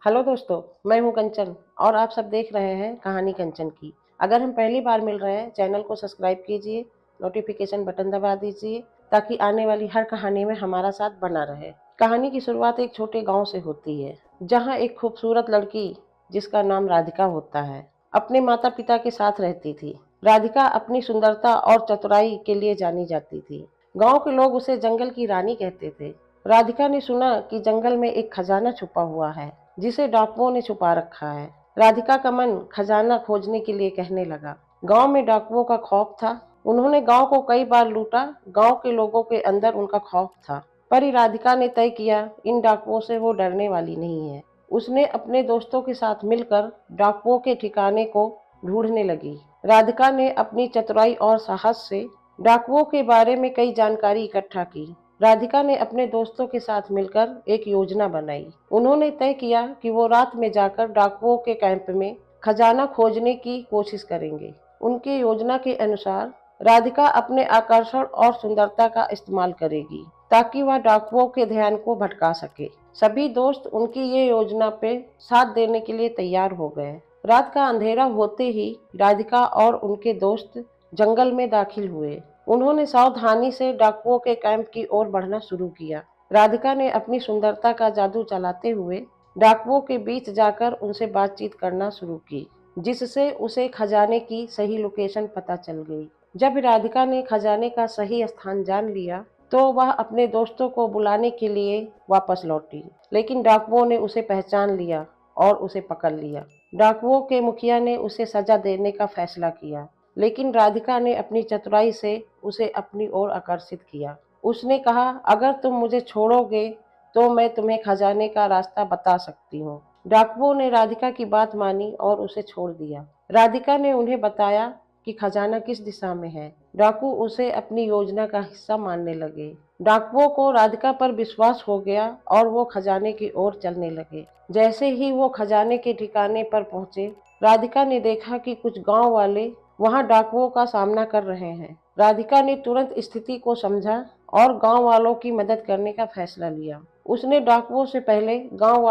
Hello दोस्तों, मैं हूं कंचन और आप सब देख रहे हैं कहानी कंचन की। अगर हम पहली बार मिल रहे हैं, चैनल को सब्सक्राइब कीजिए, नोटिफिकेशन बटन दबा दीजिए ताकि आने वाली हर कहानी में हमारा साथ बना रहे। कहानी की शुरुआत एक छोटे गांव से होती है, जहां एक खूबसूरत लड़की जिसका नाम राधिका होता है, अपने माता पिता के साथ रहती थी। राधिका अपनी सुंदरता और चतुराई के लिए जानी जाती थी। गांव के लोग उसे जंगल की रानी कहते थे। राधिका ने सुना कि जंगल में एक खजाना छुपा हुआ है जिसे डाकुओं ने छुपा रखा है। राधिका का मन खजाना खोजने के लिए कहने लगा। गांव में डाकुओं का खौफ था। उन्होंने गांव को कई बार लूटा। गांव के लोगों के अंदर उनका खौफ था, पर राधिका ने तय किया इन डाकुओं से वो डरने वाली नहीं है। उसने अपने दोस्तों के साथ मिलकर डाकुओं के ठिकाने को ढूंढने लगी। राधिका ने अपनी चतुराई और साहस से डाकुओं के बारे में कई जानकारी इकट्ठा की। राधिका ने अपने दोस्तों के साथ मिलकर एक योजना बनाई। उन्होंने तय किया कि वो रात में जाकर डाकुओं के कैंप में खजाना खोजने की कोशिश करेंगे। उनकी योजना के अनुसार राधिका अपने आकर्षण और सुंदरता का इस्तेमाल करेगी ताकि वह डाकुओं के ध्यान को भटका सके। सभी दोस्त उनकी ये योजना पे साथ देने के लिए तैयार हो गए। रात का अंधेरा होते ही राधिका और उनके दोस्त जंगल में दाखिल हुए। उन्होंने सावधानी से डाकुओं के कैंप की ओर बढ़ना शुरू किया। राधिका ने अपनी सुंदरता का जादू चलाते हुए डाकुओं के बीच जाकर उनसे बातचीत करना शुरू की, जिससे उसे खजाने की सही लोकेशन पता चल गई। जब राधिका ने खजाने का सही स्थान जान लिया तो वह अपने दोस्तों को बुलाने के लिए वापस लौटी, लेकिन डाकुओं ने उसे पहचान लिया और उसे पकड़ लिया। डाकुओं के मुखिया ने उसे सजा देने का फैसला किया, लेकिन राधिका ने अपनी चतुराई से उसे अपनी ओर आकर्षित किया। उसने कहा, अगर तुम मुझे छोड़ोगे तो मैं तुम्हें खजाने का रास्ता बता सकती हूँ। डाकुओं ने राधिका की बात मानी और उसे छोड़ दिया। राधिका ने उन्हें बताया कि खजाना किस दिशा में है। डाकू उसे अपनी योजना का हिस्सा मानने लगे। डाकुओं को राधिका पर विश्वास हो गया और वो खजाने की ओर चलने लगे। जैसे ही वो खजाने के ठिकाने पर पहुंचे, राधिका ने देखा कि कुछ गांव वाले वहां डाकुओं का सामना कर रहे हैं। राधिका ने तुरंत स्थिति को समझा और गांव वालों की मदद करने का फैसला लिया। उसने डाकुओं से पहले गांव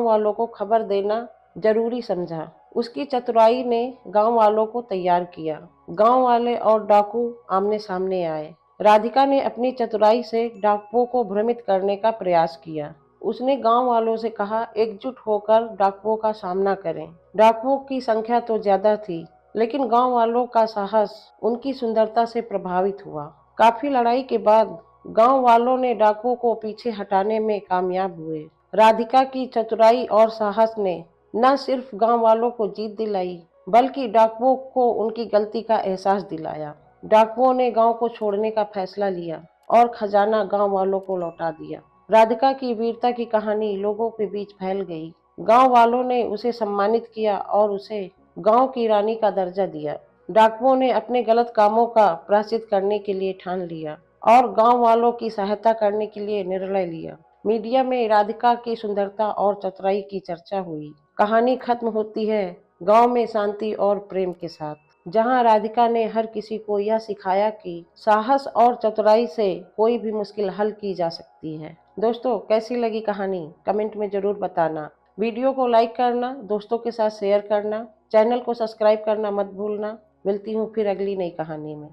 वालों को खबर देना जरूरी समझा। उसकी चतुराई ने गांव वालों को तैयार किया। गांव वाले और डाकू आमने सामने आए। राधिका ने अपनी चतुराई से डाकुओं को भ्रमित करने का प्रयास किया। उसने गांव वालों से कहा, एकजुट होकर डाकुओं का सामना करें। डाकुओं की संख्या तो ज्यादा थी, लेकिन गांव वालों का साहस उनकी सुंदरता से प्रभावित हुआ। काफी लड़ाई के बाद गांव वालों ने डाकुओं को पीछे हटाने में कामयाब हुए। राधिका की चतुराई और साहस ने न सिर्फ गांव वालों को जीत दिलाई, बल्कि डाकुओं को उनकी गलती का एहसास दिलाया। डाकुओं ने गांव को छोड़ने का फैसला लिया और खजाना गांव वालों को लौटा दिया। राधिका की वीरता की कहानी लोगों के बीच फैल गई। गांव वालों ने उसे सम्मानित किया और उसे गांव की रानी का दर्जा दिया। डाकुओं ने अपने गलत कामों का प्रायश्चित करने के लिए ठान लिया और गांव वालों की सहायता करने के लिए निर्णय लिया। मीडिया में राधिका की सुंदरता और चतुराई की चर्चा हुई। कहानी खत्म होती है गांव में शांति और प्रेम के साथ, जहां राधिका ने हर किसी को यह सिखाया कि साहस और चतुराई से कोई भी मुश्किल हल की जा सकती है। दोस्तों, कैसी लगी कहानी कमेंट में जरूर बताना। वीडियो को लाइक करना, दोस्तों के साथ शेयर करना, चैनल को सब्सक्राइब करना मत भूलना। मिलती हूँ फिर अगली नई कहानी में।